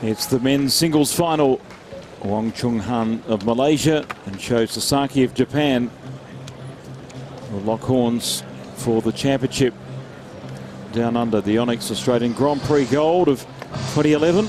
It's the men's singles final. Wong Chung-han of Malaysia and Sho Sasaki of Japan will lock horns for the championship down under the Onyx Australian Grand Prix Gold of 2011.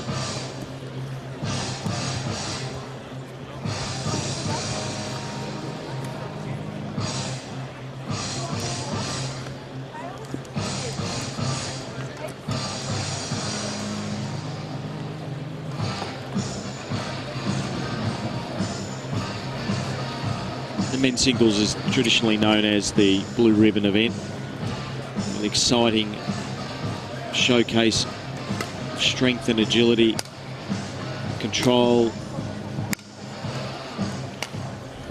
The men's singles is traditionally known as the blue ribbon event. An exciting showcase of strength and agility, control.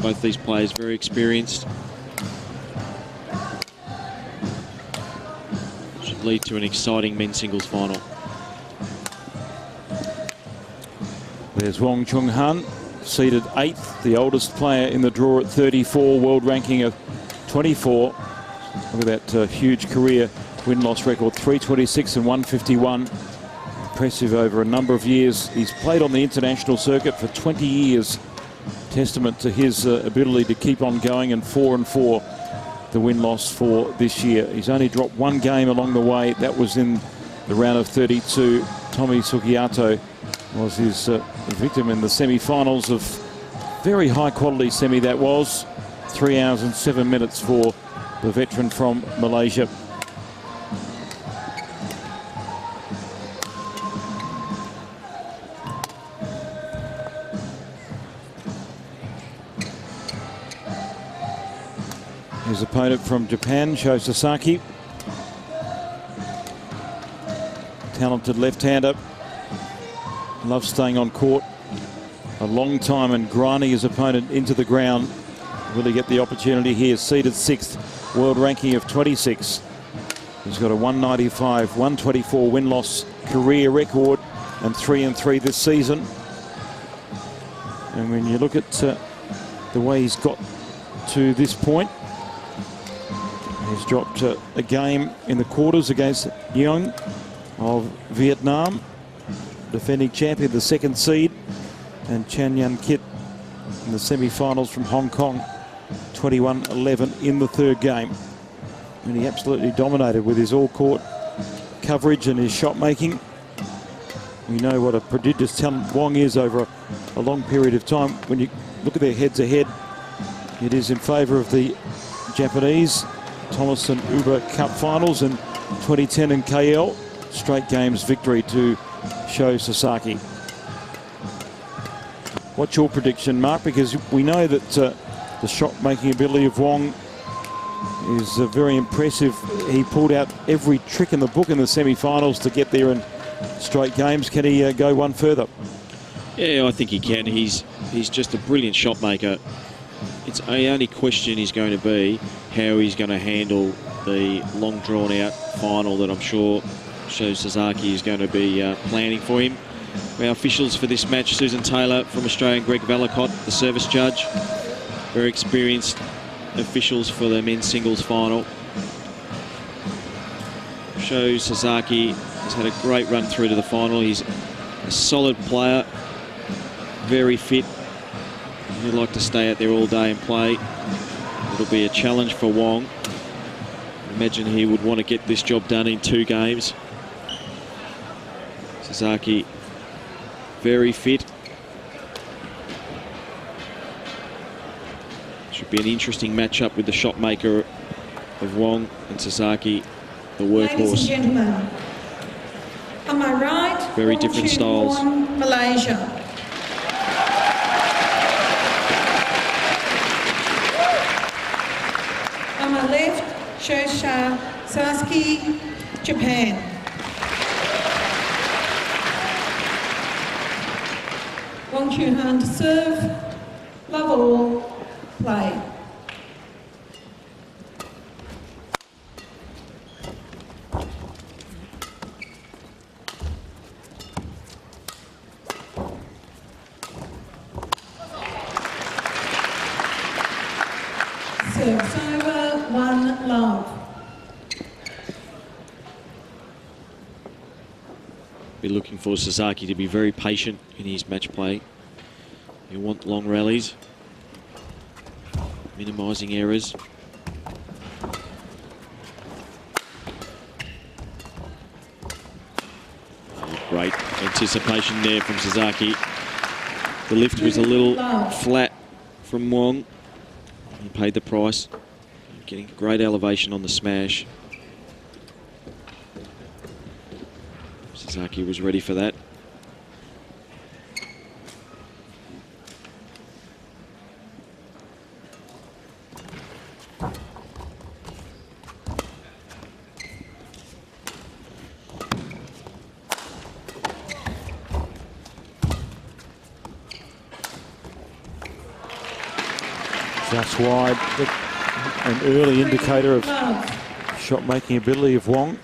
Both these players very experienced. Should lead to an exciting men's singles final. There's Wong Chung-han, seeded 8th, the oldest player in the draw at 34, world ranking of 24. Look at that huge career win-loss record, 326 and 151. Impressive over a number of years. He's played on the international circuit for 20 years. Testament to his ability to keep on going, and 4-4 the win-loss for this year. He's only dropped one game along the way. That was in the round of 32. Tommy Sugiyato was his victim in the semi-finals of very high-quality semi that was. 3 hours and 7 minutes for the veteran from Malaysia. His opponent from Japan, Sho Sasaki. Talented left-hander. Loves staying on court a long time and grinding his opponent into the ground. Will he get the opportunity here? Seeded 6th, world ranking of 26. He's got a 195, 124 win-loss career record and 3-3 this season. And when you look at the way he's got to this point, he's dropped a game in the quarters against Nguyen of Vietnam, defending champion, the 2nd seed, and Chan Yan Kit in the semi-finals from Hong Kong, 21-11 in the 3rd game. And he absolutely dominated with his all-court coverage and his shot making. We know what a prodigious talent Wong is over a long period of time. When you look at their heads-ahead, it is in favour of the Japanese. Thomas and Uber Cup finals in 2010 in KL. Straight games victory to Sho Sasaki. What's your prediction, Mark? Because we know that the shot-making ability of Wong is very impressive. He pulled out every trick in the book in the semi-finals to get there in straight games. Can he go one further? Yeah, I think he can. He's just a brilliant shot maker. It's the only question is going to be how he's going to handle the long drawn-out final that I'm sure Sho Sasaki is going to be planning for him. Our officials for this match, Susan Taylor from Australia and Greg Vallicott, the service judge. Very experienced officials for the men's singles final. Sho Sasaki has had a great run through to the final. He's a solid player, very fit. He'd like to stay out there all day and play. It'll be a challenge for Wong. I imagine he would want to get this job done in 2 games. Sasaki, very fit. Should be an interesting matchup with the shot maker of Wong and Sasaki, the workhorse. Ladies and gentlemen, on my right, very different styles. Malaysia. On my left, Sho Sasaki, Japan. Wong Chung-han to serve, love all, play. Serves over, 1 love. be looking for Sasaki to be very patient in his match play. You want long rallies, minimising errors. Great anticipation there from Sasaki. The lift was a little flat from Wong. He paid the price, getting great elevation on the smash. Sasaki was ready for that. Just wide, an early indicator of shot-making ability of Wong.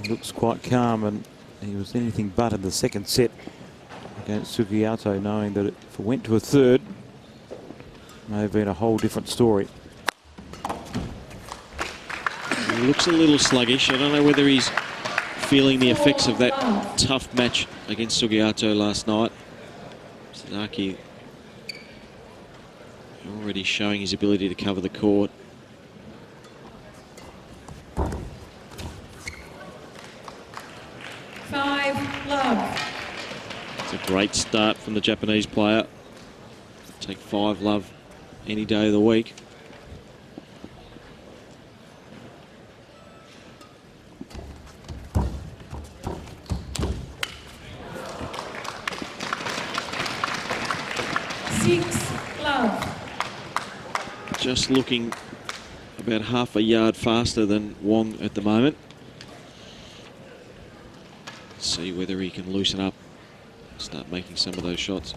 He looks quite calm, and he was anything but in the second set against Sugiyato, knowing that if it went to a third, it may have been a whole different story. He looks a little sluggish. I don't know whether he's feeling the effects of that tough match against Sugiyato last night. Sasaki already showing his ability to cover the court. It's a great start from the Japanese player. Take 5-love any day of the week. Just looking about half a yard faster than Wong at the moment. See whether he can loosen up, start making some of those shots.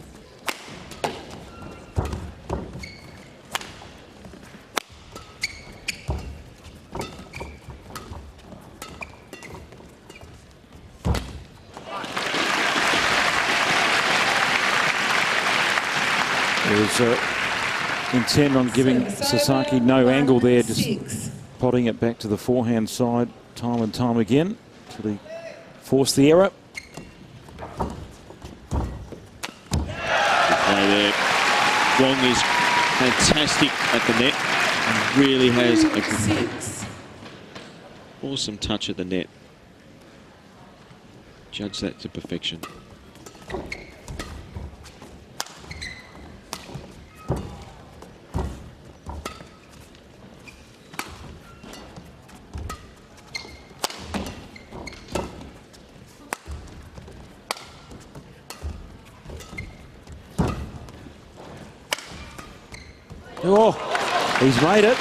There's intent on giving Sasaki no angle there, just potting it back to the forehand side time and time again until he forced the error. Good play there. Wong is fantastic at the net and really has an awesome touch at the net. Judge that to perfection. Oh, he's made it.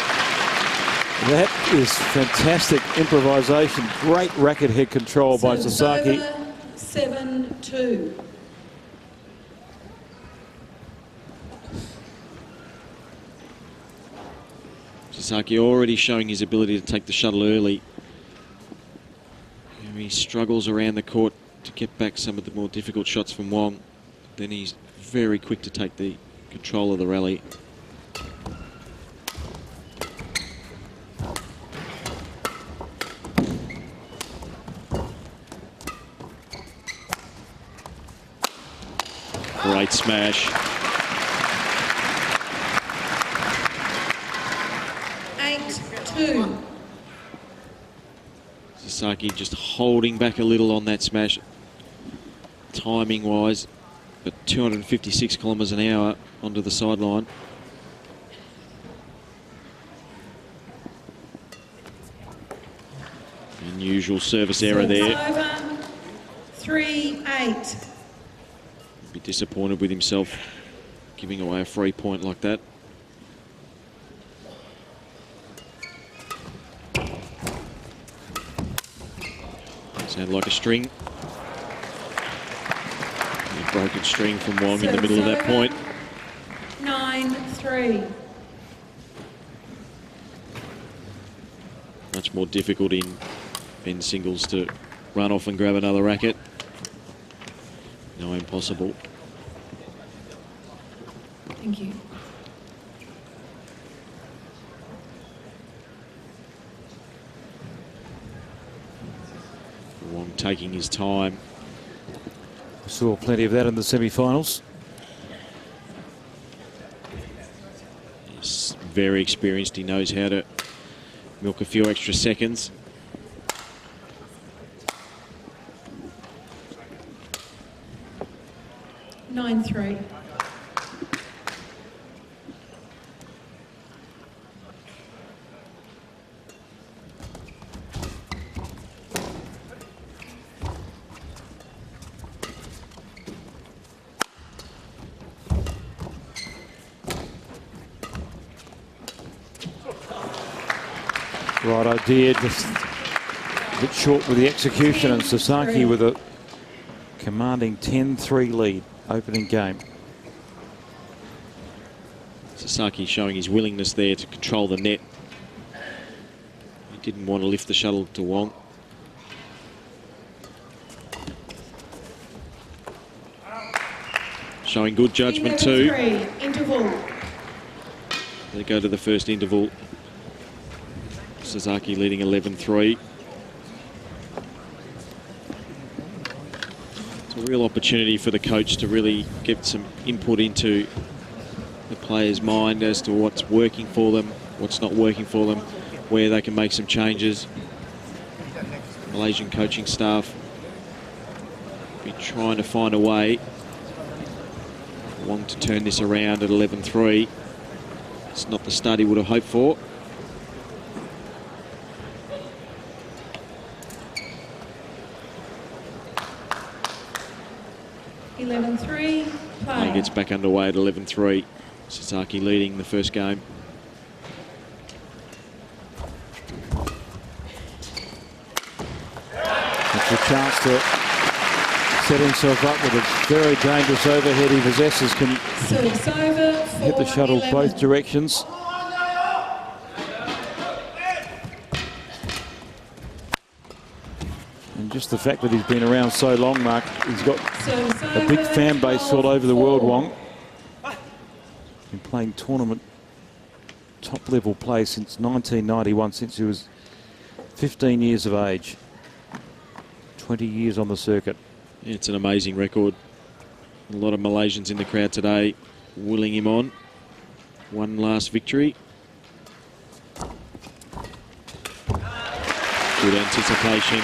That is fantastic improvisation. Great racket head control by Sasaki. 7-2. Sasaki already showing his ability to take the shuttle early. He struggles around the court to get back some of the more difficult shots from Wong. Then he's very quick to take the control of the rally. Great smash. 8-2. Sasaki just holding back a little on that smash, timing wise, but 256 kilometres an hour onto the sideline. Unusual service error there. Over. 3-8. Be disappointed with himself giving away a free point like that. Sound like a string. A broken string from Wong in the middle of that point. 9-3. Much more difficult in men's singles to run off and grab another racket. No, impossible. Thank you. Wong taking his time. We saw plenty of that in the semi-finals. He's very experienced. He knows how to milk a few extra seconds. Nine, 3. Right idea, just a bit short with the execution, and Sasaki with a commanding 10-3 lead opening game. Sasaki showing his willingness there to control the net. He didn't want to lift the shuttle to Wong. Showing good judgment too. 11-3, interval. They go to the first interval. Sasaki leading 11-3. It's a real opportunity for the coach to really get some input into the player's mind as to what's working for them, what's not working for them, where they can make some changes. Malaysian coaching staff be trying to find a way. Wong to turn this around at 11-3. It's not the start he would have hoped for. Play gets back underway at 11-3. Sasaki leading the first game. It's a chance to set himself up with a very dangerous overhead. He possesses, can hit the shuttle 11. both directions. And just the fact that he's been around so long, Mark, he's got a big fan base all over the world, Wong. Been playing tournament top level play since 1991, since he was 15 years of age. 20 years on the circuit. Yeah, it's an amazing record. A lot of Malaysians in the crowd today willing him on. One last victory. Good anticipation.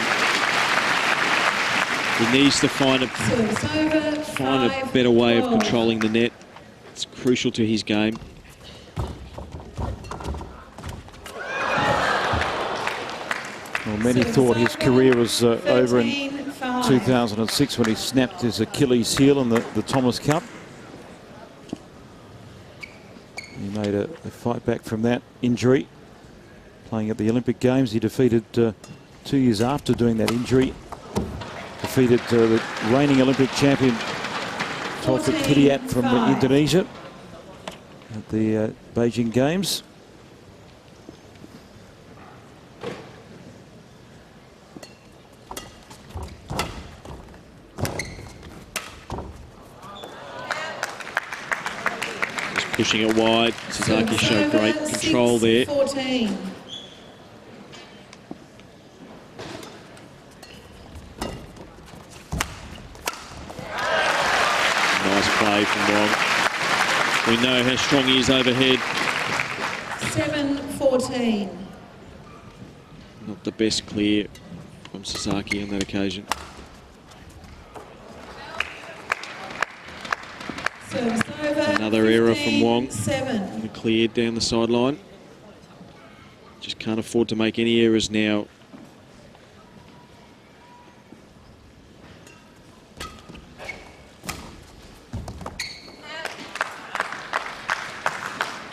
He needs to find a better way of controlling the net. It's crucial to his game. Well, many thought his career was over in 2006 when he snapped his Achilles heel in the Thomas Cup. He made a fight back from that injury. Playing at the Olympic Games, he defeated 2 years after doing that injury. Defeated the reigning Olympic champion Taufik Hidayat from Indonesia at the Beijing Games. Just pushing it wide. Sasaki showed great control there. 14. Play from Wong. We know how strong he is overhead. 7-14. Not the best clear from Sasaki on that occasion. Another error from Wong. 7. And cleared down the sideline. Just can't afford to make any errors now.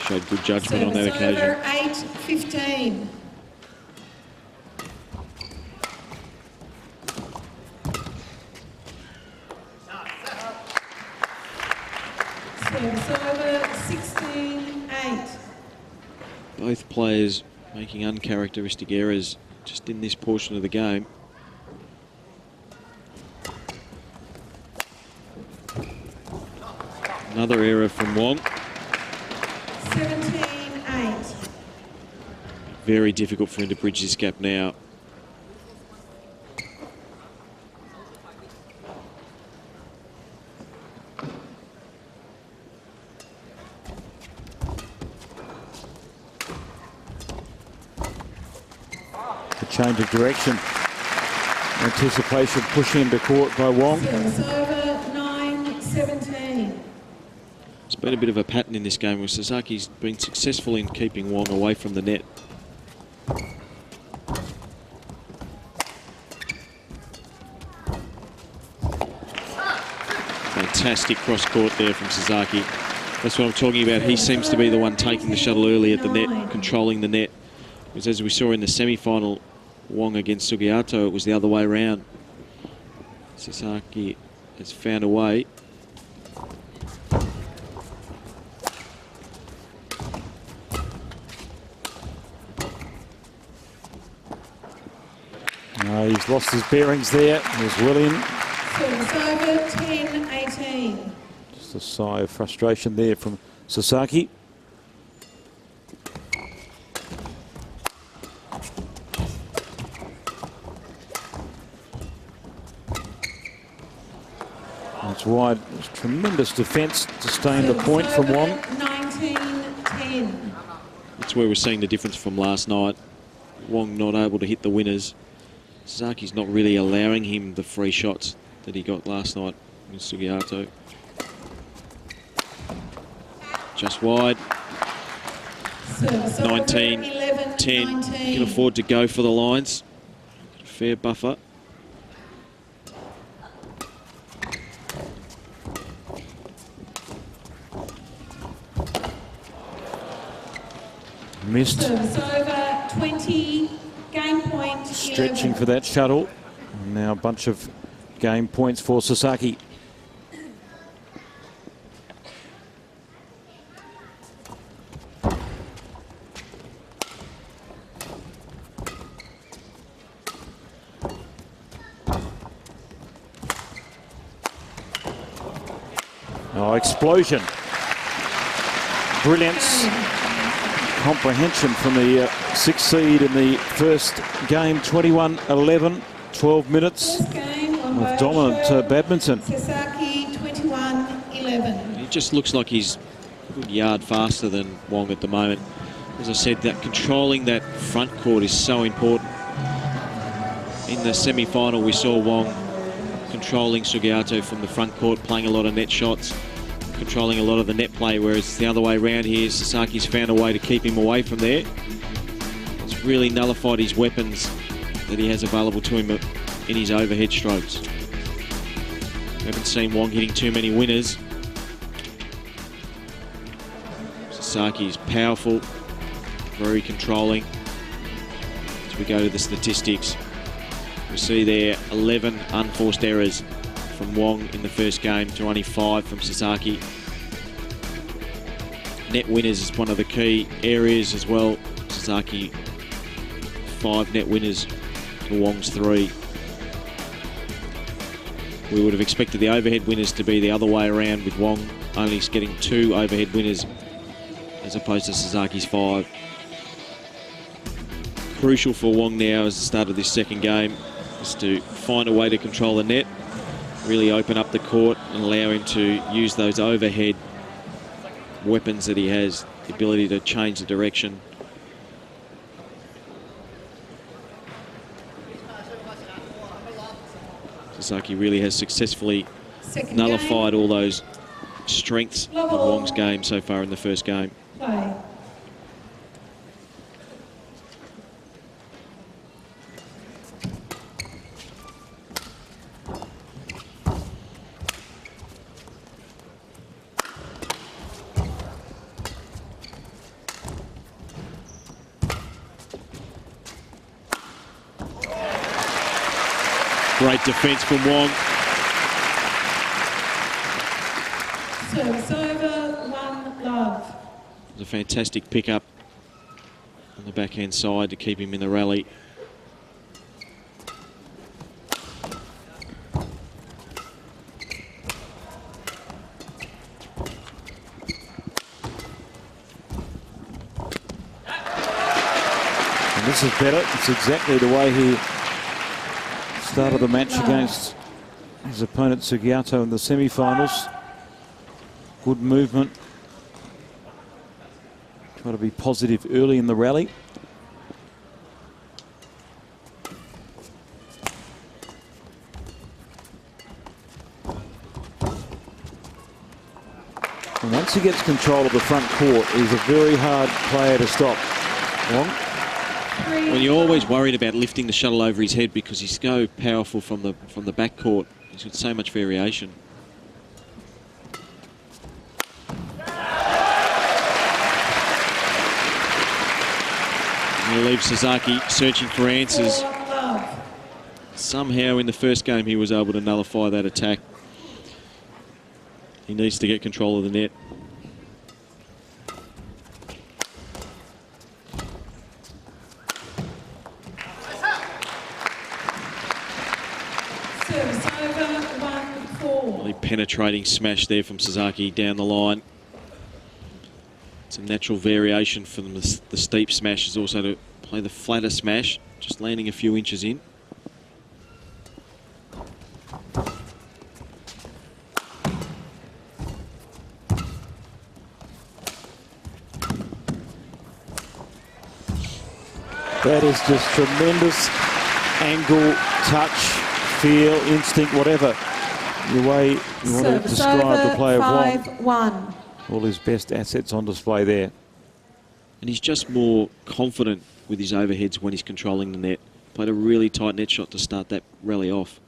Showed good judgment on that occasion. 8-15. Service over 16-8. Both players making uncharacteristic errors just in this portion of the game. Another error from Wong. 17-8. Very difficult for him to bridge this gap now. change of direction. Anticipation pushing into court by Wong. Service over, 9-17. It's been a bit of a pattern in this game where Sasaki's been successful in keeping Wong away from the net. Fantastic cross court there from Sasaki. That's what I'm talking about. He seems to be the one taking the shuttle early at the net, controlling the net. Because as we saw in the semi-final, Wong against Sugiato, it was the other way around. Sasaki has found a way. He's lost his bearings there. There's William. Service over, 10-18. Just a sigh of frustration there from Sasaki. That's wide. There's tremendous defence to stay in the point from Wong. 19-10. That's where we're seeing the difference from last night. Wong not able to hit the winners. Sasaki's not really allowing him the free shots that he got last night in Sugiato. Just wide. 19-10. Can afford to go for the lines. Fair buffer. Missed. Service over, 20. Game point, Stretching 11. for that shuttle. And now a bunch of game points for Sasaki. Oh, explosion. Brilliance. Comprehension from the 6th seed in the first game. 21-11, 12 minutes First game of dominant badminton. Sasaki, 21-11. He just looks like he's a good yard faster than Wong at the moment. As I said, that controlling that front court is so important. In the semi-final, we saw Wong controlling Sugiato from the front court, playing a lot of net shots, controlling a lot of the net play, whereas it's the other way around here. Sasaki's found a way to keep him away from there. It's really nullified his weapons that he has available to him in his overhead strokes. We haven't seen Wong hitting too many winners. Sasaki is powerful, very controlling. As we go to the statistics, we see there 11 unforced errors from Wong in the first game to only 5 from Sasaki. Net winners is one of the key areas as well. Sasaki 5 net winners to Wong's 3. We would have expected the overhead winners to be the other way around, with Wong only getting 2 overhead winners as opposed to Sasaki's 5. Crucial for Wong now as the start of this second game is to find a way to control the net, really open up the court and allow him to use those overhead weapons that he has, the ability to change the direction. Sasaki really has successfully Second nullified game. all those strengths of Wong's game so far in the first game. Play. Great defence from Wong. Service over, 1-love. It was a fantastic pickup on the backhand side to keep him in the rally. And this is better. It's exactly the way he started the match against his opponent Sugiato in the semi-finals. Good movement. Try to be positive early in the rally. once he gets control of the front court, he's a very hard player to stop. Wong? Well, you're always worried about lifting the shuttle over his head because he's so powerful from the back court. He's got so much variation. He'll leave Sasaki searching for answers. Somehow in the first game he was able to nullify that attack. He needs to get control of the net. Service over, 1-4. Really penetrating smash there from Sasaki down the line. It's a natural variation for them. The steep smash is also to play the flatter smash, just landing a few inches in. That is just tremendous angle, touch, feel, instinct, whatever the way you want to describe the play of Wong. 5-1. All his best assets on display there. And he's just more confident with his overheads when he's controlling the net. Played a really tight net shot to start that rally off.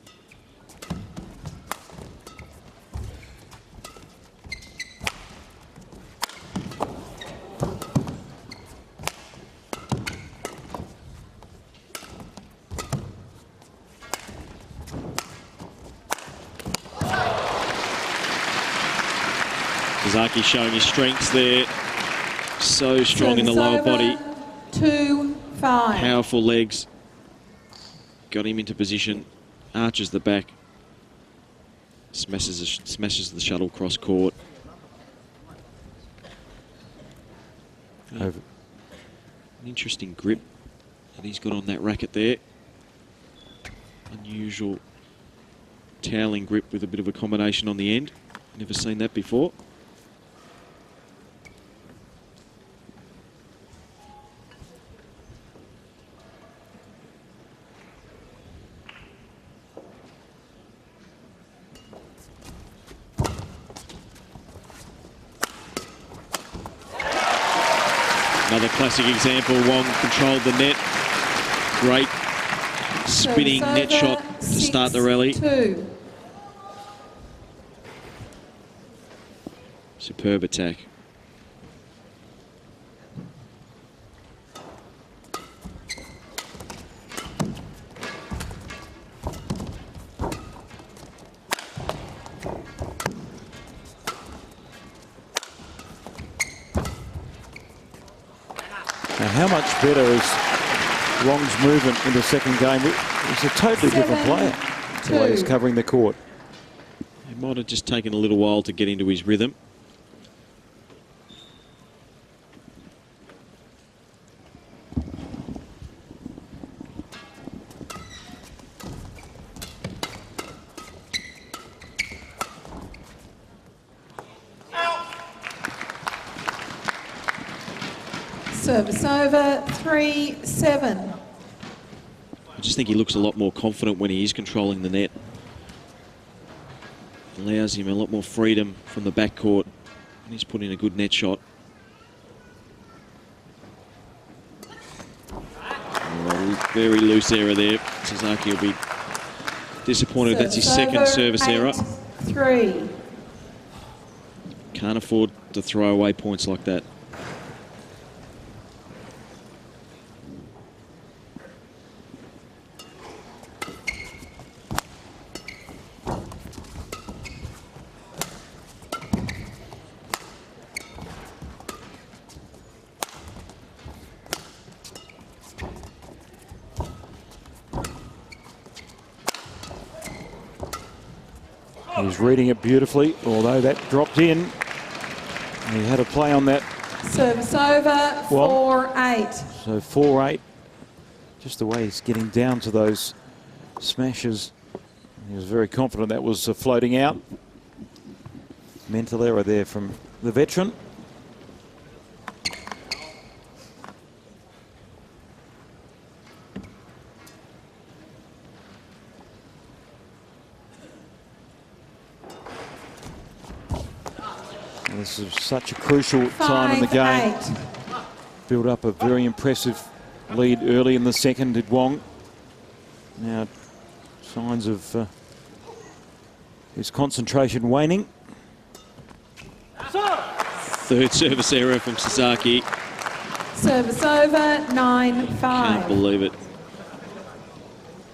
Sasaki showing his strengths there. So strong in the lower body. 2-5. Powerful legs. Got him into position. Arches the back. Smashes the shuttle cross court. Over. An interesting grip that he's got on that racket there. Unusual toweling grip with a bit of a combination on the end. Never seen that before. Another classic example, Wong controlled the net. Great spinning net shot to start the rally. 6-2. Superb attack. Now, how much better is Wong's movement in the second game? He's a totally different player, the way he's covering the court. It might have just taken a little while to get into his rhythm. Service over, 3-7. I just think he looks a lot more confident when he is controlling the net. Allows him a lot more freedom from the backcourt. And he's put in a good net shot. Oh, very loose error there. Sasaki will be disappointed. That's his second service error. 8-3. Can't afford to throw away points like that. He's reading it beautifully, although that dropped in. He had a play on that. Service over, 4-8. So 4-8. Just the way he's getting down to those smashes. He was very confident that was floating out. Mental error there from the veteran. This is such a crucial time in the game. 5-8. Built up a very impressive lead early in the second, did Wong. Now signs of his concentration waning. Third service error from Sasaki. Service over, 9-5. Can't believe it.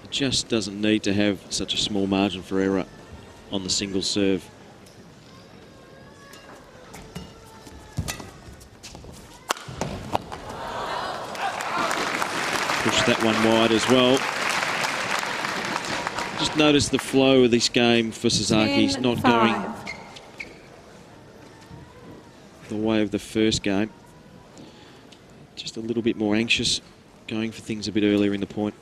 It just doesn't need to have such a small margin for error on the single serve. Push that one wide as well. Just notice the flow of this game for Sasaki. He's not going 10-5. the way of the first game. Just a little bit more anxious, going for things a bit earlier in the point.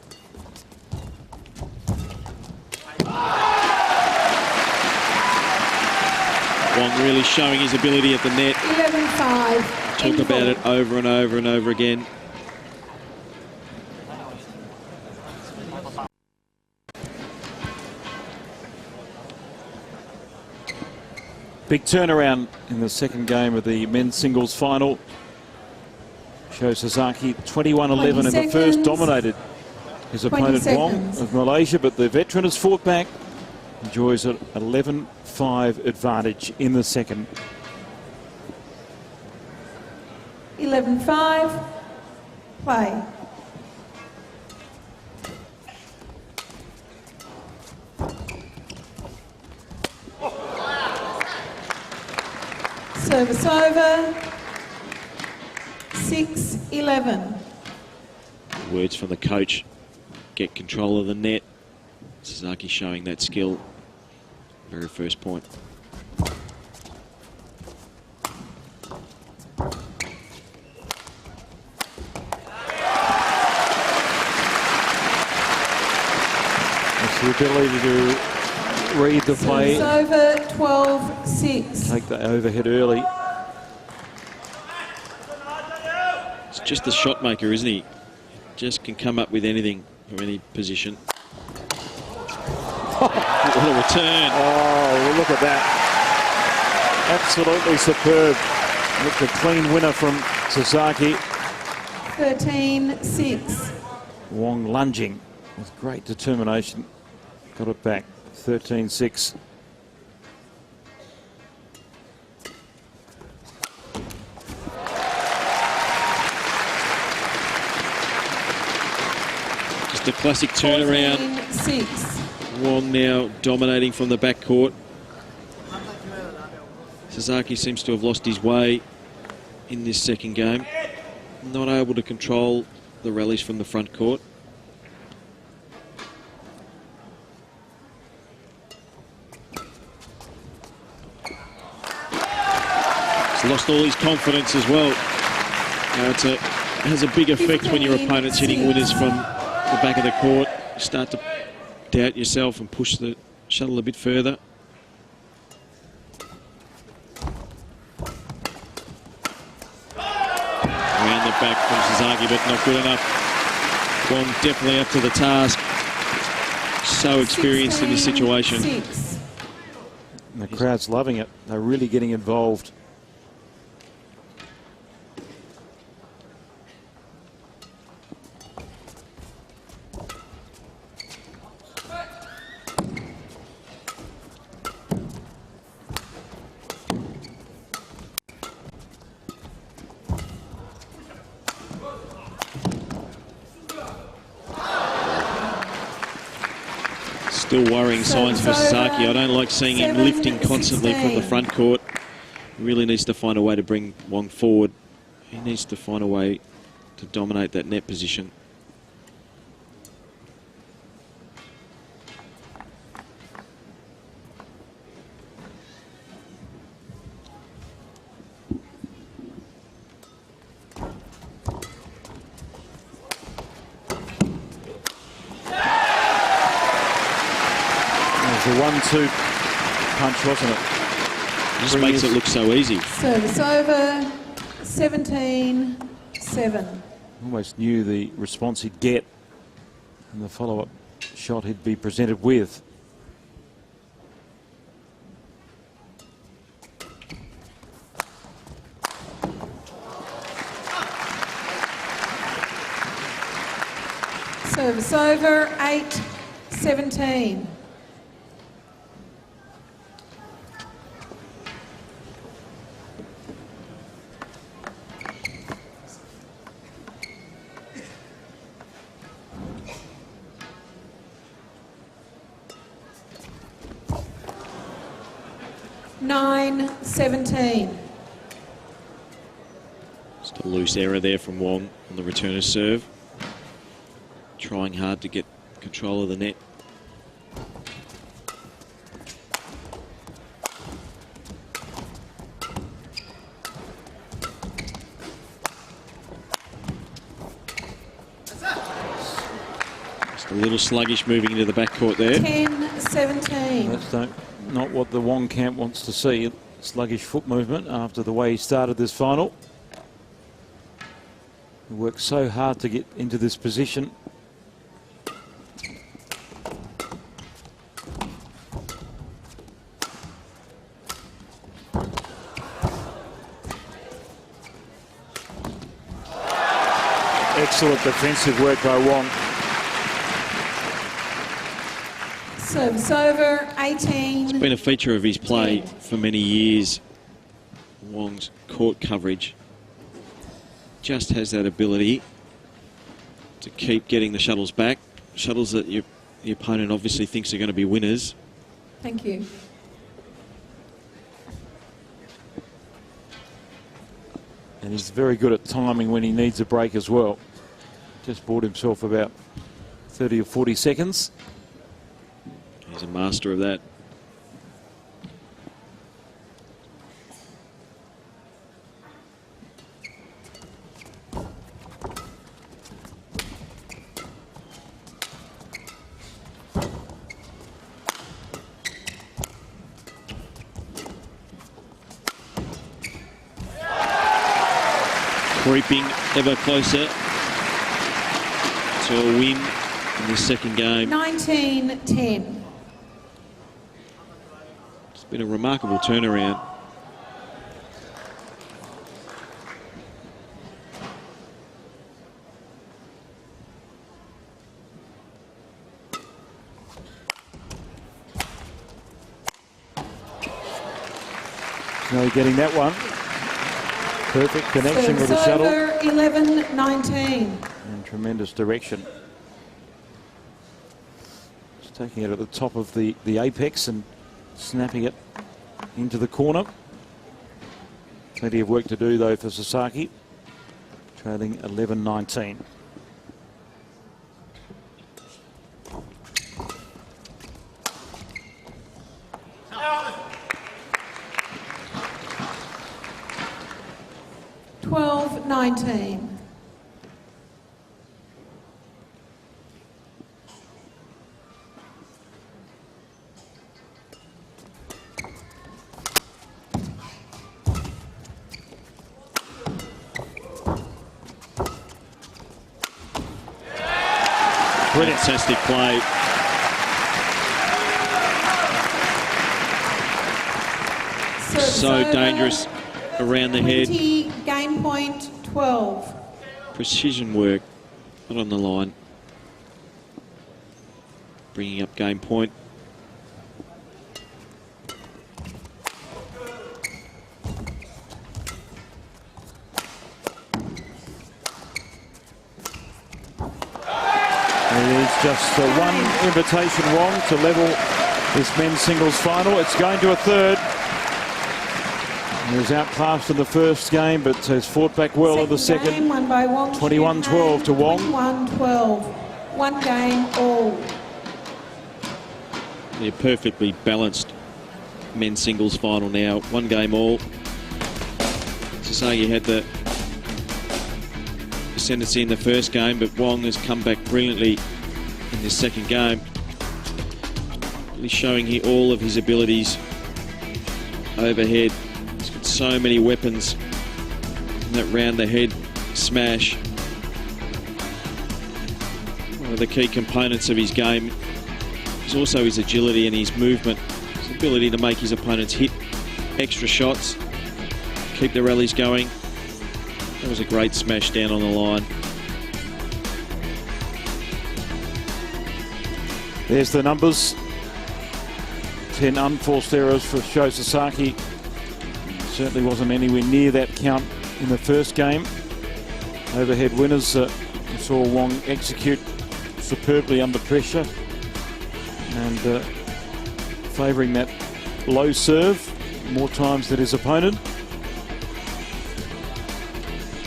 Wong really showing his ability at the net. 11-5. Talk about it over and over and over again. Big turnaround in the second game of the men's singles final. Shows Sasaki 21-11 in the first, dominated his opponent Wong of Malaysia, but the veteran has fought back, enjoys an 11-5 advantage in the second. 11-5. Play. Service over, 6-11. Words from the coach, get control of the net. Sasaki showing that skill, very first point. That's the ability to read the play. Service over, 12-6. Take the overhead early. It's just a shot maker, isn't he? Just can come up with anything from any position. What a return. Oh, look at that. Absolutely superb. Look, a clean winner from Sasaki. 13-6. Wong lunging with great determination. Got it back. 13-6. Just a classic turnaround. 14-6. Wong now dominating from the backcourt. Sasaki seems to have lost his way in this second game. Not able to control the rallies from the front court. He's lost all his confidence as well. Now it has a big effect when your opponent's hitting winners from the back of the court. You start to doubt yourself and push the shuttle a bit further. Around the back from Sasaki, but not good enough. Wong definitely up to the task. So experienced in this situation. 16-6. And the crowd's loving it. They're really getting involved. Still worrying signs for Sasaki. I don't like seeing him lifting constantly from the front court. He really needs to find a way to bring Wong forward. He needs to find a way to dominate that net position. It was a 1-2 punch, wasn't it? Just makes it look so easy. Service over, 17-7. Almost knew the response he'd get and the follow-up shot he'd be presented with. Service over, 8-17. Nine, 17. Just a loose error there from Wong on the returner serve. Trying hard to get control of the net. Just a little sluggish moving into the backcourt there. 10-17. That's not what the Wong camp wants to see. Sluggish foot movement after the way he started this final. He worked so hard to get into this position. Excellent defensive work by Wong. Service over, 18. It's been a feature of his play 10. for many years. Wong's court coverage just has that ability to keep getting the shuttles back. Shuttles that the opponent obviously thinks are going to be winners. Thank you. And he's very good at timing when he needs a break as well. Just bought himself about 30 or 40 seconds. He's a master of that. Creeping ever closer to a win in this second game. 19-10. It's been a remarkable turnaround. No getting that one. Perfect connection with the shuttle. 11-19. And tremendous direction. Just taking it at the top of the apex and snapping it into the corner. Plenty of work to do though for Sasaki. Trailing 11-19. $12-19. Fantastic play. So dangerous around the head. 20, game point 12. Precision work, not on the line. Bringing up game point. It's just one invitation, Wong, to level this men's singles final. It's going to a third. He was outclassed in the first game, but has fought back well in the second. Game won by Wong. 21-12 to Wong. 21-12. One game all. Yeah, perfectly balanced men's singles final now. One game all. Sasaki had the ascendancy in the first game, but Wong has come back brilliantly in this second game. Really showing here all of his abilities overhead. He's got so many weapons in that round the head smash. One of the key components of his game is also his agility and his movement. His ability to make his opponents hit extra shots, keep the rallies going. That was a great smash down on the line. There's the numbers. 10 unforced errors for Sho Sasaki. Certainly wasn't anywhere near that count in the first game. Overhead winners. We saw Wong execute superbly under pressure and favouring that low serve more times than his opponent.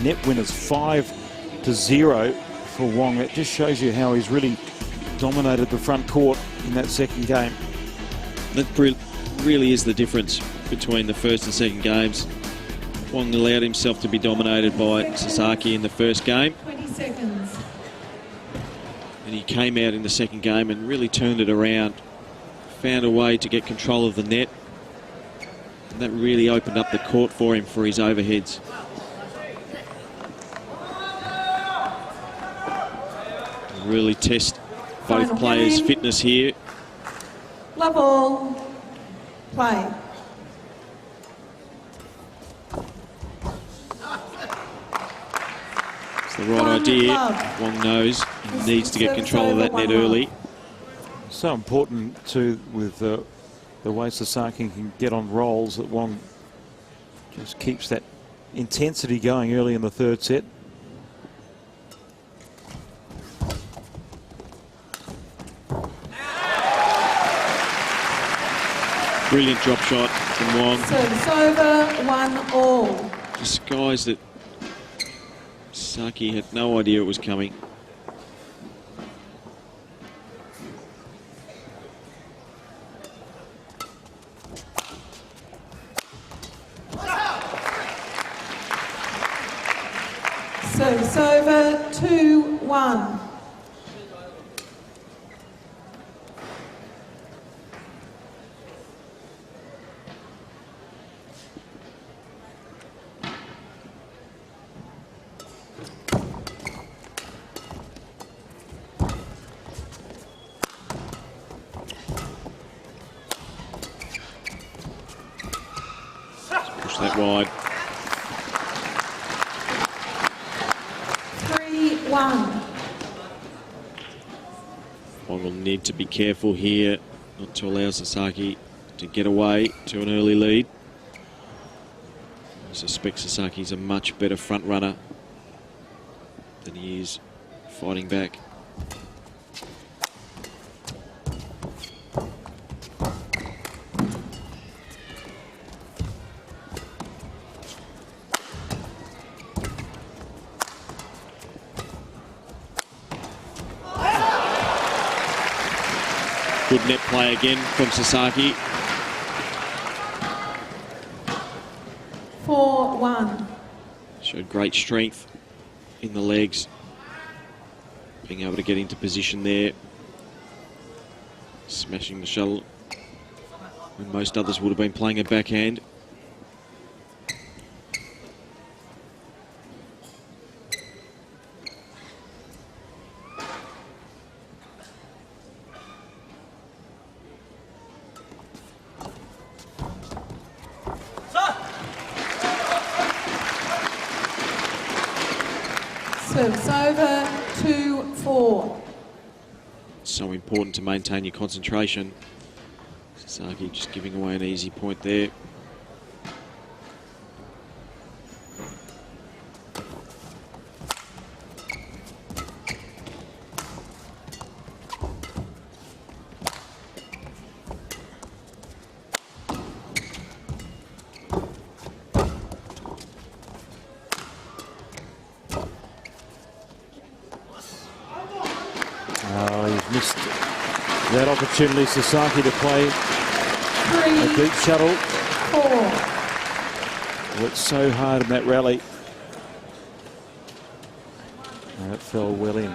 Net winners 5-0 for Wong. It just shows you how he's really dominated the front court in that second game. That really is the difference between the first and second games. Wong allowed himself to be dominated by Sasaki in the first game. 20 seconds. And he came out in the second game and really turned it around. Found a way to get control of the net. And that really opened up the court for him for his overheads. Really test both players' fitness here. Love all. Play. It's the right idea. Wong knows he needs to get control of that net early. So important too with the way Sasaki can get on rolls, that Wong just keeps that intensity going early in the third set. Brilliant drop shot from Wong. Service over, 1-all. Disguise that Sasaki had no idea it was coming. Service over, 2-1. That wide. 3-1. Wong will need to be careful here not to allow Sasaki to get away to an early lead. I suspect Sasaki's a much better front runner than he is fighting back. Good net play again from Sasaki. 4-1. Showed great strength in the legs. Being able to get into position there. Smashing the shuttle when most others would have been playing a backhand. Service over, 2-4. So important to maintain your concentration. Sasaki just giving away an easy point there. Oh, he's missed that opportunity, Sasaki, to play a deep shuttle. 3-4. Worked so hard in that rally. And it fell well in.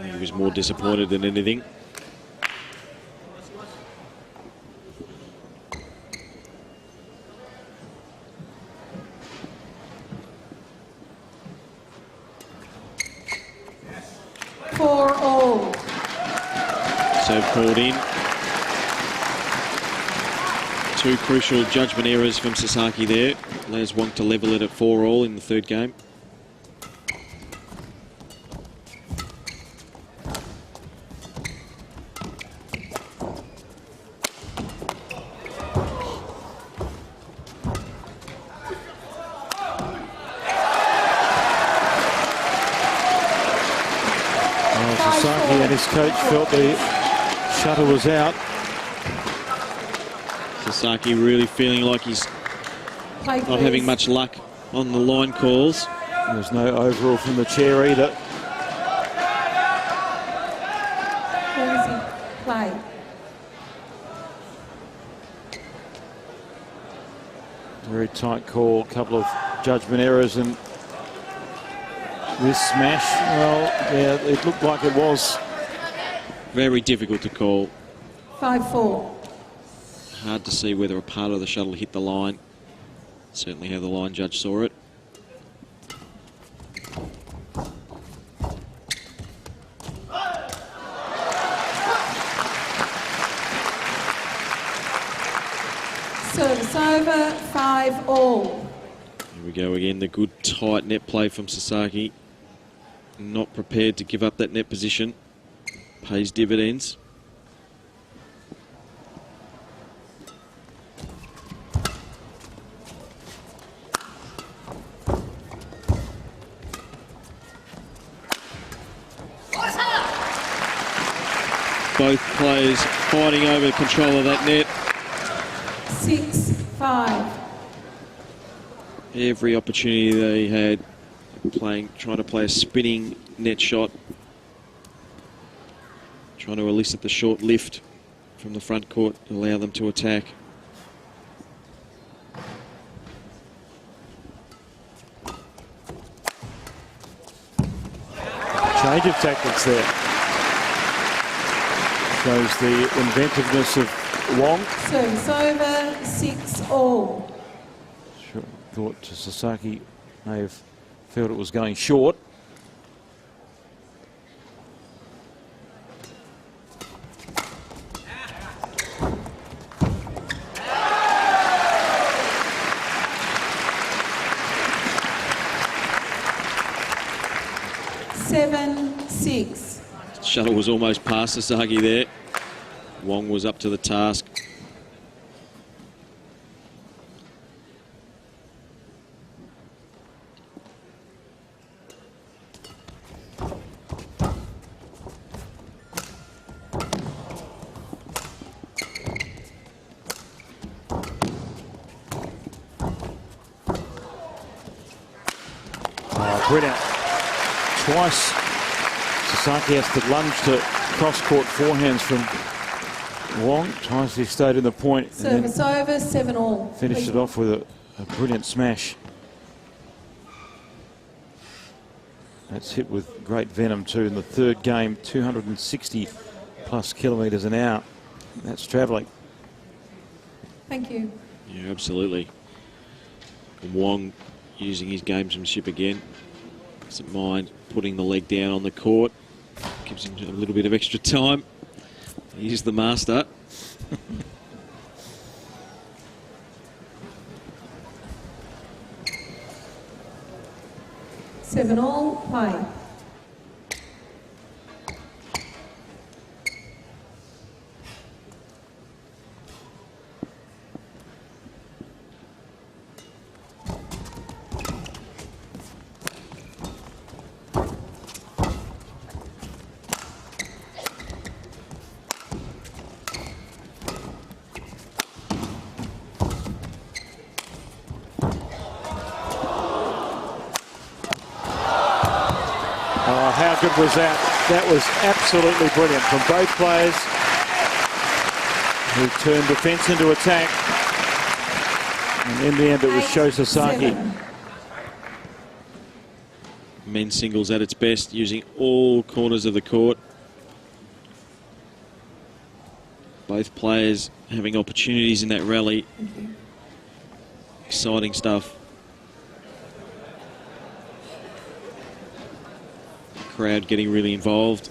He was more disappointed than anything. Serve called in. Two crucial judgment errors from Sasaki there. Allows Wong to level it at 4-all in the third game. Tennis coach felt the shuttle was out. Sasaki really feeling like he's Play, not having much luck on the line calls. There's no overall from the chair either. Play. Very tight call. A couple of judgment errors and this smash. Well, yeah, it looked like it was. Very difficult to call. 5-4. Hard to see whether a part of the shuttle hit the line. Certainly how the line judge saw it. Service over, 5-all. Here we go again, the good tight net play from Sasaki. Not prepared to give up that net position. Pays dividends. Both players fighting over control of that net. 6-5. Every opportunity they had, trying to play a spinning net shot, trying to elicit the short lift from the front court, allow them to attack. Change of tactics there. Shows the inventiveness of Wong. Service over, 6-all. Sure, thought Sasaki may have felt it was going short. Shuttle was almost past Sasaki there. Wong was up to the task. Oh, brilliant. Twice Sasaki has to lunge to cross-court forehands from Wong. Twice he stayed in the point. Service over, 7-all. Finished it off with a brilliant smash. That's hit with great venom too. In the third game, 260 plus kilometres an hour. That's travelling. Thank you. Yeah, absolutely. And Wong using his gamesmanship again. Doesn't mind putting the leg down on the court. Gives him a little bit of extra time. He's the master. Seven all, play. How good was that? That was absolutely brilliant from both players who turned defence into attack. And in the end, it was Sho Sasaki. Men's singles at its best, using all corners of the court. Both players having opportunities in that rally. Exciting stuff. Crowd getting really involved.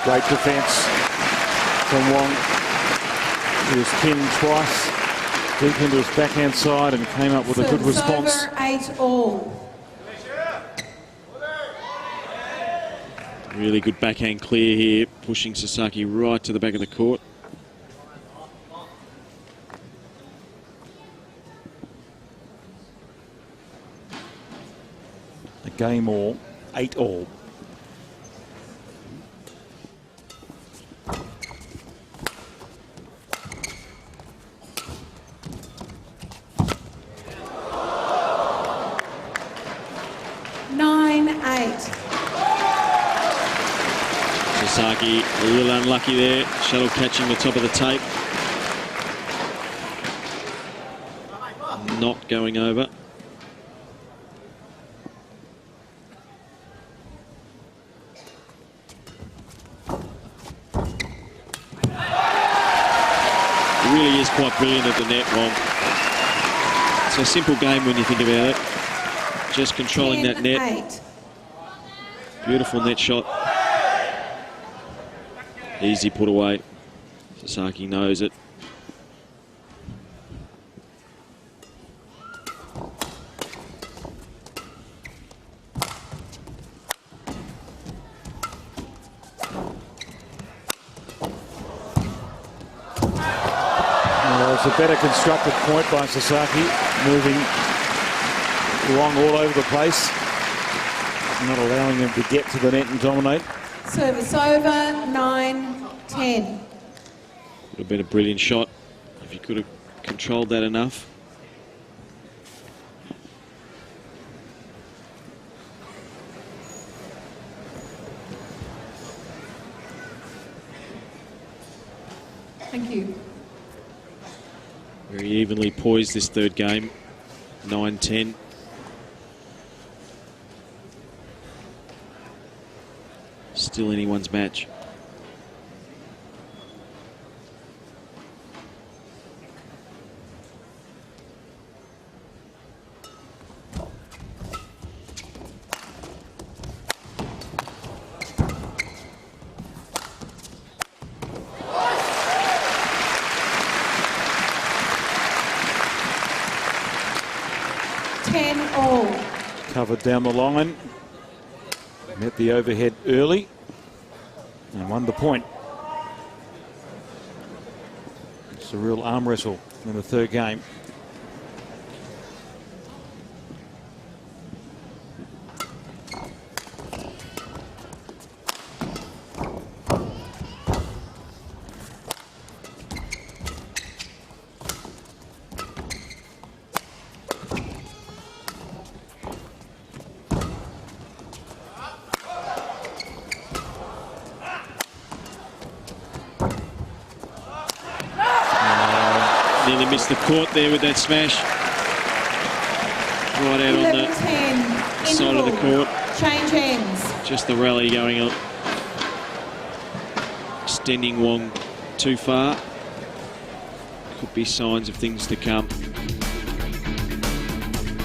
Great defence from Wong. He was pinned twice, deep into his backhand side, and came up with a good response. Over 8-all. Really good backhand clear here, pushing Sasaki right to the back of the court. A game all, 8-all. Sasaki a little unlucky there. Shuttle catching the top of the tape. Not going over. It really is quite brilliant at the net, Wong. It's a simple game when you think about it. Just controlling that net. 10-8. Beautiful net shot. Easy put away. Sasaki knows it. Well, it's a better constructed point by Sasaki, moving Wong all over the place, not allowing him to get to the net and dominate. Service over, 9-10. Would have been a brilliant shot if you could have controlled that enough. Thank you. Very evenly poised this third game, 9-10. Still anyone's match. Covered down the line, met the overhead early and won the point. It's a real arm wrestle in the third game. Nearly missed the court there with that smash. Right out on the side of the court. Change ends. Just the rally going on. Extending Wong too far. Could be signs of things to come.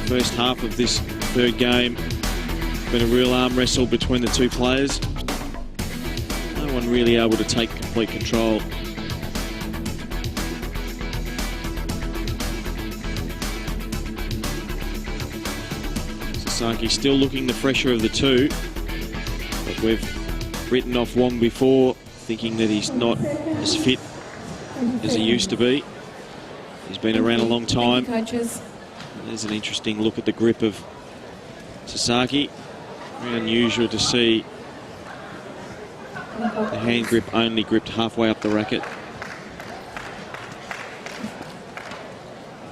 First half of this third game. Been a real arm wrestle between the two players. No one really able to take complete control. Sasaki still looking the fresher of the two, but we've written off Wong before, thinking that he's not as fit as he used to be. He's been around a long time. Coaches. There's an interesting look at the grip of Sasaki. Very unusual to see the hand grip only gripped halfway up the racket.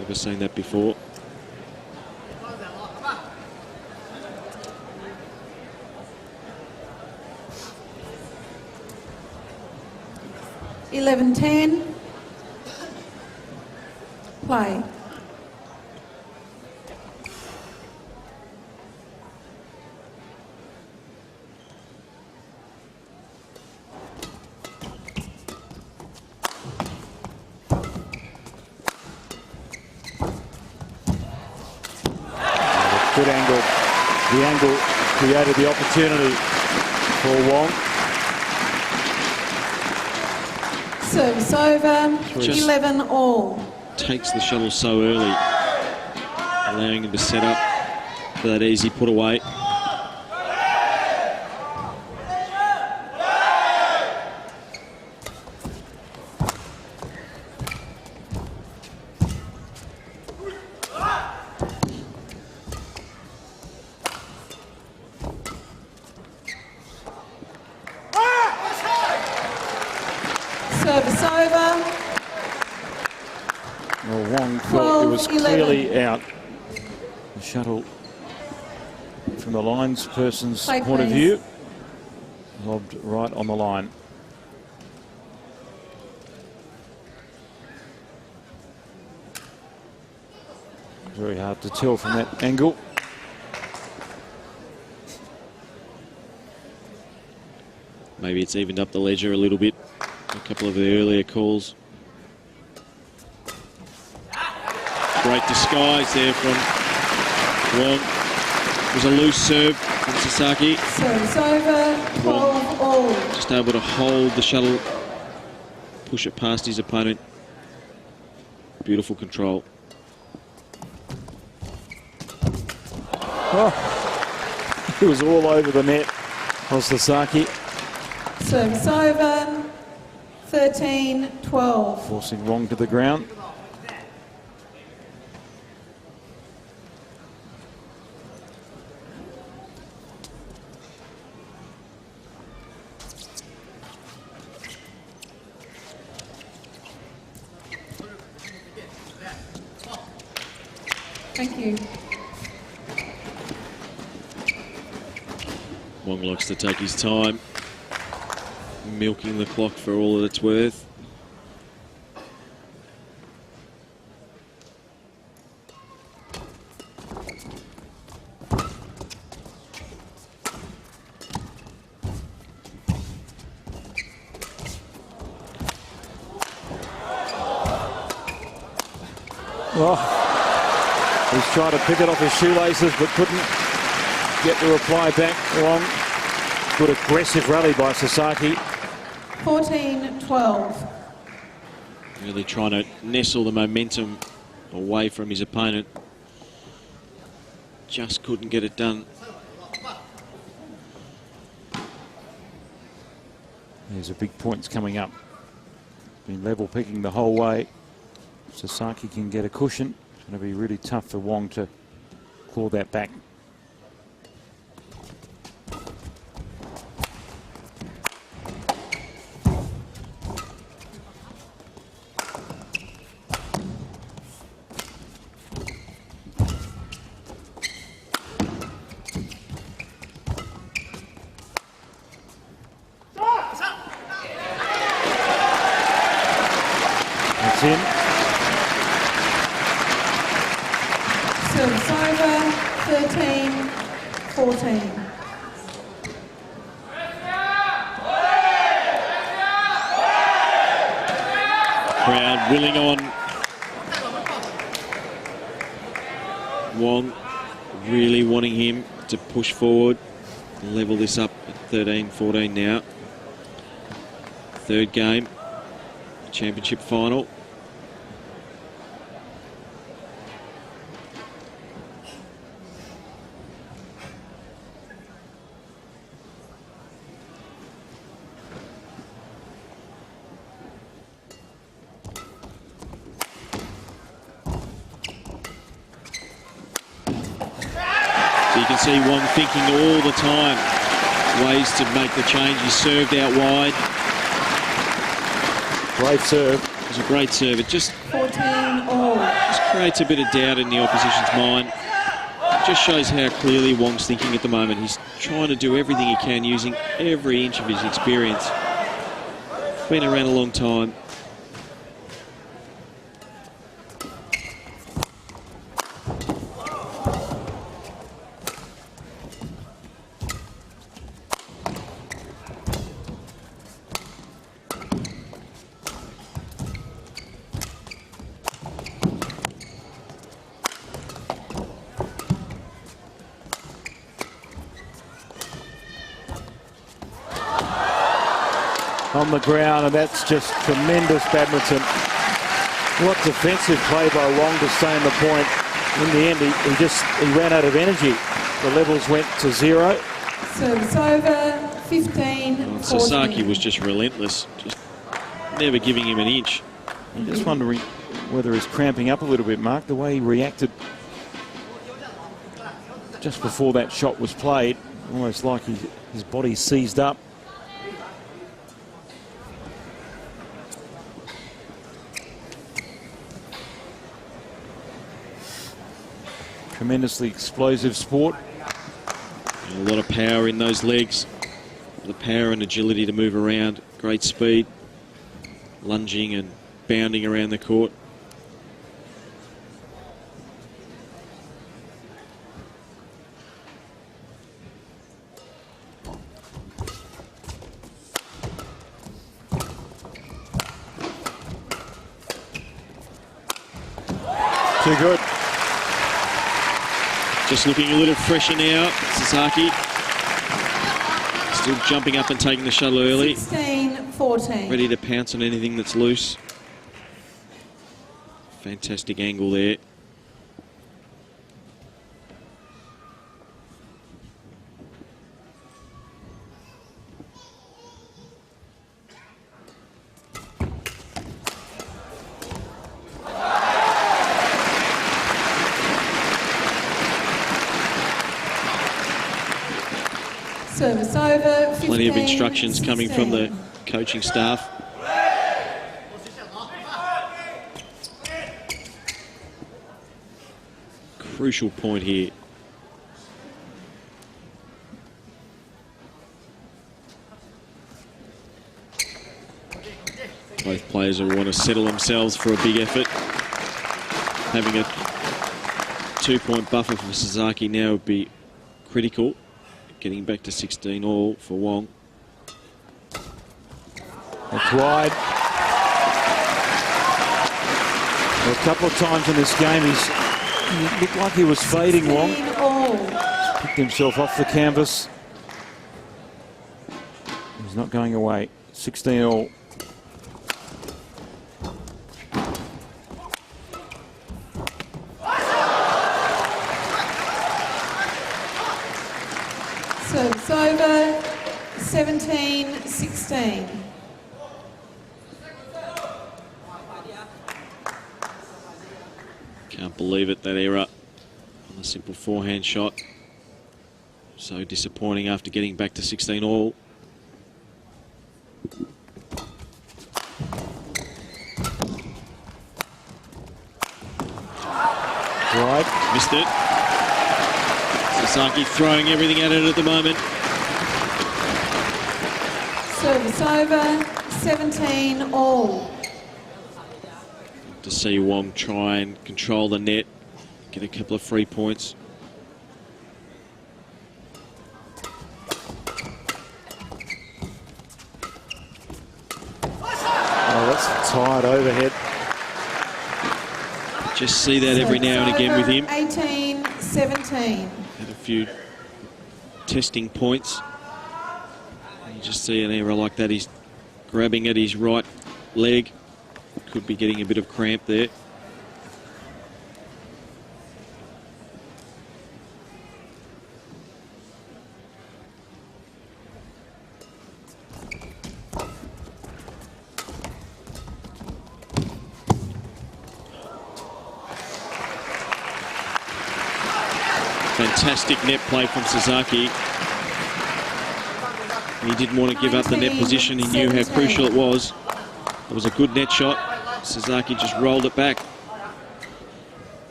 Never seen that before. $11-10. Play. Good angle. The angle created the opportunity for Wong. Service over. Just 11 all. takes the shuttle so early, allowing him to set up for that easy put away. Service over. Well, Wong felt it was 12-11. clearly out. The shuttle, from the linesperson's Play, point of please. view, lobbed right on the line. Very hard to tell from that angle. Maybe it's evened up the ledger a little bit. A couple of the earlier calls. Great disguise there from Wong. It was a loose serve from Sasaki. Service over. 12 all. Just able to hold the shuttle, push it past his opponent. Beautiful control. Oh, he was all over the net of Sasaki, Service over. 13-12. forcing Wong to the ground. Thank you. Wong likes to take his time, milking the clock for all that it's worth. Oh, he's trying to pick it off his shoelaces, but couldn't get the reply back. Wong. Good aggressive rally by Sasaki. 14-12. Really trying to nestle the momentum away from his opponent. Just couldn't get it done. There's a big points coming up. Been level picking the whole way. Sasaki can get a cushion. It's going to be really tough for Wong to claw that back. That's in. Service over. 13-14. Crowd willing on. Wong really wanting him to push forward, level this up at 13-14 now. Third game, championship final. So you can see Wong thinking all the time ways to make the change. He served out wide. Great serve. It was a great serve. It just 14 all. creates a bit of doubt in the opposition's mind. It just shows how clearly Wong's thinking at the moment. He's trying to do everything he can using every inch of his experience. Been around a long time. on the ground, and that's just tremendous badminton. What defensive play by Wong to stay on the point. In the end, he ran out of energy. The levels went to 0. Service over, 15-14. Well, Sasaki was just relentless, just never giving him an inch. I'm just wondering whether he's cramping up a little bit, Mark, the way he reacted just before that shot was played, almost like his body seized up. Tremendously explosive sport. And a lot of power in those legs. The power and agility to move around. Great speed. Lunging and bounding around the court. Too good. Just looking a little fresher now, Sasaki. Still jumping up and taking the shuttle early. 16-14. Ready to pounce on anything that's loose. Fantastic angle there. Service over, 15, Plenty of instructions coming from the 16. coaching staff. Crucial point here. Both players will want to settle themselves for a big effort. Having a 2-point buffer for Sasaki now would be critical. Getting back to 16 all for Wong. That's wide. Well, a couple of times in this game, he looked like he was fading, Wong. 16 all. Picked himself off the canvas. He's not going away. 16 all. Service over, 17-16. Can't believe it, that error on the simple forehand shot. So disappointing after getting back to 16 all. Right. Missed it. Sasaki throwing everything at it at the moment. Service over, 17 all. To see Wong try and control the net, get a couple of free points. Oh, that's tired overhead. Just see that every now and again with him. 18-17. Had a few testing points. You just see an error like that. He's grabbing at his right leg. Could be getting a bit of cramp there. Fantastic net play from Sasaki. He didn't want to give up the net position. He knew how crucial it was. It was a good net shot. Sasaki just rolled it back.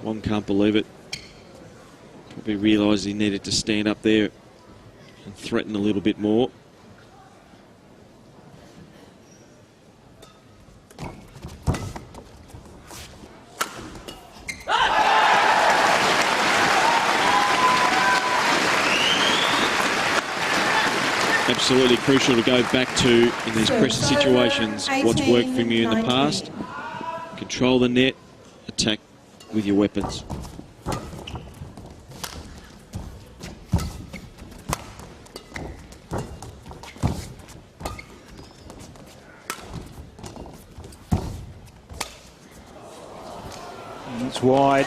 Wong can't believe it. Probably realised he needed to stand up there and threaten a little bit more. Absolutely crucial to go back to in these pressure situations what's worked for you in the past. Control the net, attack with your weapons. It's wide.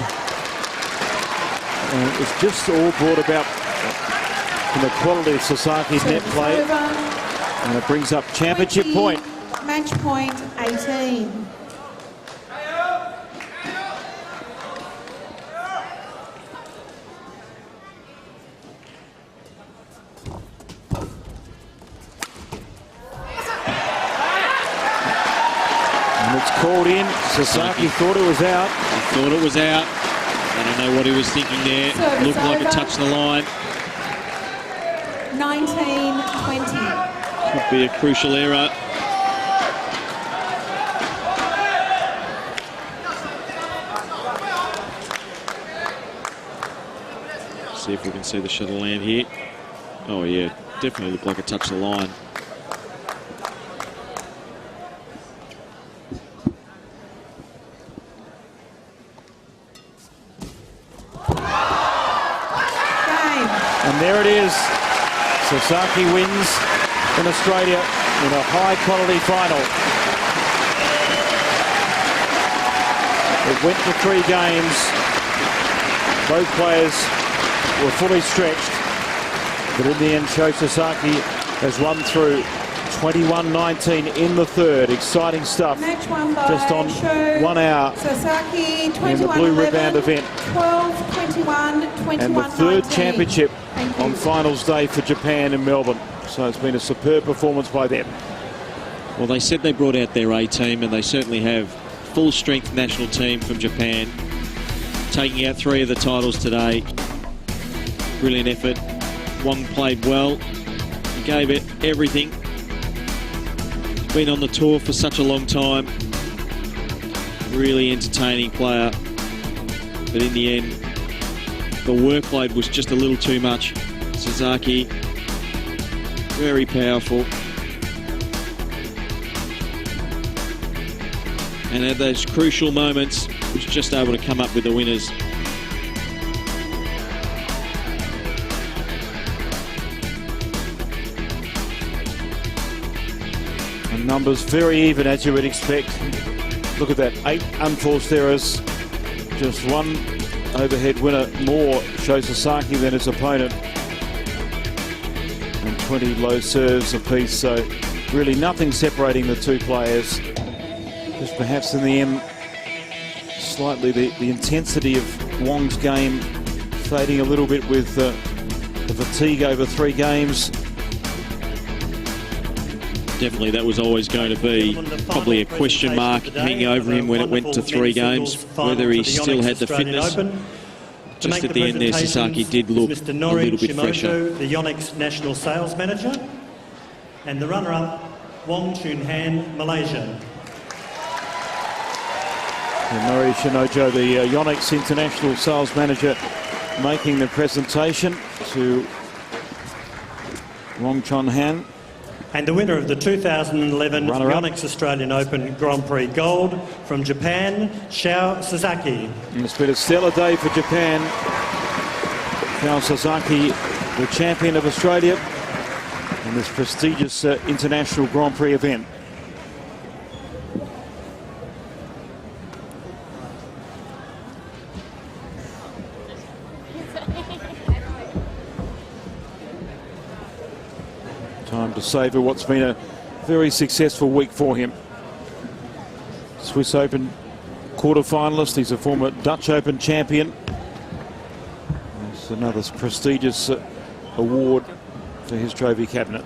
And it's just all brought about from the quality of Sasaki's net play. And it brings up championship point. Match point 18. And it's called in. Sasaki thought it was out. He thought it was out. I don't know what he was thinking there. Service Looked like over. it touched the line. 19-20. Could be a crucial error. See if we can see the shuttle land here. Oh yeah, definitely looked like it touched the line. And there it is. Sasaki wins in Australia in a high-quality final. It went to 3 games. Both players were fully stretched. But in the end, Sho Sasaki has won through 21-19 in the third. Exciting stuff. Match won by Just on Sho 1 hour Sasaki, in the blue rebound event. 12-21, 21-19. And the third championship on finals day for Japan in Melbourne. So it's been a superb performance by them. Well, they said they brought out their A team, and they certainly have full strength national team from Japan, taking out 3 of the titles today. Brilliant effort. Wong played well. He gave it everything. Been on the tour for such a long time. Really entertaining player. But in the end, the workload was just a little too much. Sasaki, very powerful. And at those crucial moments, was just able to come up with the winners. And numbers very even, as you would expect. Look at that, 8 unforced errors. Just 1 overhead winner more Sho Sasaki than his opponent. And 20 low serves apiece, so really nothing separating the 2 players. Just perhaps in the end, slightly the intensity of Wong's game fading a little bit with the fatigue over 3 games. Definitely that was always going to be probably a question mark hanging over him when it went to 3 games, whether he still had the fitness. Just at the end there, Sasaki did look a little bit fresher. The Yonex National Sales Manager, and the runner-up, Wong Chun Han, Malaysia. And Murray Shinojo, the Yonex International Sales Manager, making the presentation to Wong Chun Han. And the winner of the 2011 Runner-up. Yonex Australian Open Grand Prix Gold from Japan, Sho Sasaki. And it's been a stellar day for Japan. Sho Sasaki, the champion of Australia in this prestigious international Grand Prix event. Time to savour what's been a very successful week for him. Swiss Open quarter-finalist. He's a former Dutch Open champion. It's another prestigious award for his trophy cabinet.